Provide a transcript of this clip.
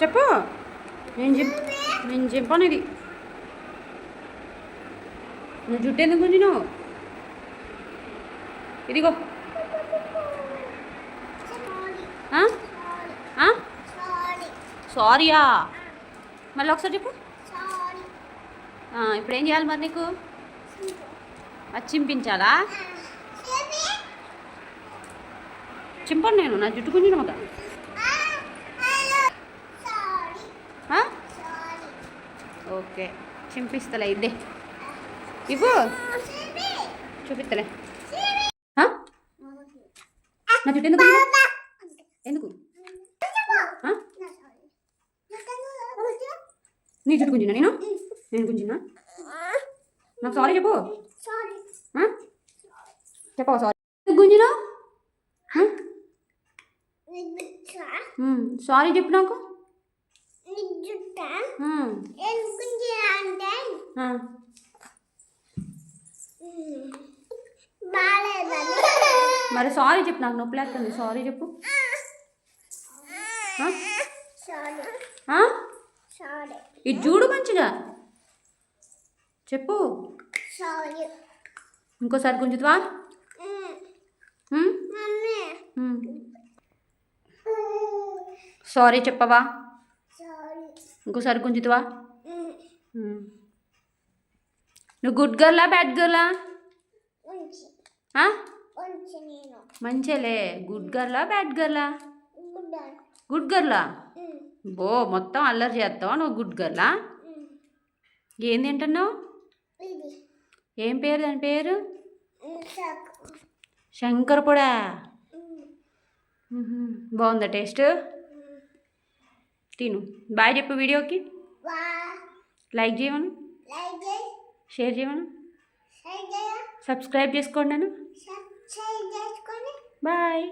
చెప్పు. నేను చెప్పాను ఇది. నా జుట్టు ఎందుకు గుంజినావు? ఇదిగో. సారీయా? మళ్ళీ ఒకసారి చెప్పు. ఇప్పుడు ఏం చేయాలి మరి నీకు? అది చింపించాలా? చింపను నేను, నా జుట్టు గుంజిన ఒక. ఓకే, చింపిస్తలే. ఇద్దే ఇవ్వు, చూపిస్తలే. నా జుట్టు ఎందుకు ఎందుకు నీ జుట్టు గుంజినా? నేను గుంజినా? నాకు సారీ చెప్పు. చెప్పవా సారీ? గుంజినా? సారీ చెప్పు నాకు. మరి సారీ చెప్పు, నాకు నొప్పి లేస్తుంది. సారీ చెప్పు. ఇది చూడు మంచిగా చెప్పు. ఇంకోసారి గుంజుతావా? సారీ చెప్పవా? ఇంకోసారి గుంజుతావా? నువ్వు గుడ్ గర్లా బ్యాడ్ గర్లా? మంచిలే. గుడ్ గర్లా బ్యాడ్ గర్లా? గుడ్ గర్లా. బో మొత్తం అల్లరి చేస్తావా నువ్వు? గుడ్ గర్లా? ఏం తింటున్నావు? ఏం పేరు దాని పేరు? శంకరపొడా. బాగుందా టేస్ట్? తిను. బాయ్ చెప్పు వీడియోకి. లైక్ చేయమను, షేర్ చేయమను, సబ్స్క్రైబ్ చేసుకోండి నన్ను. బాయ్.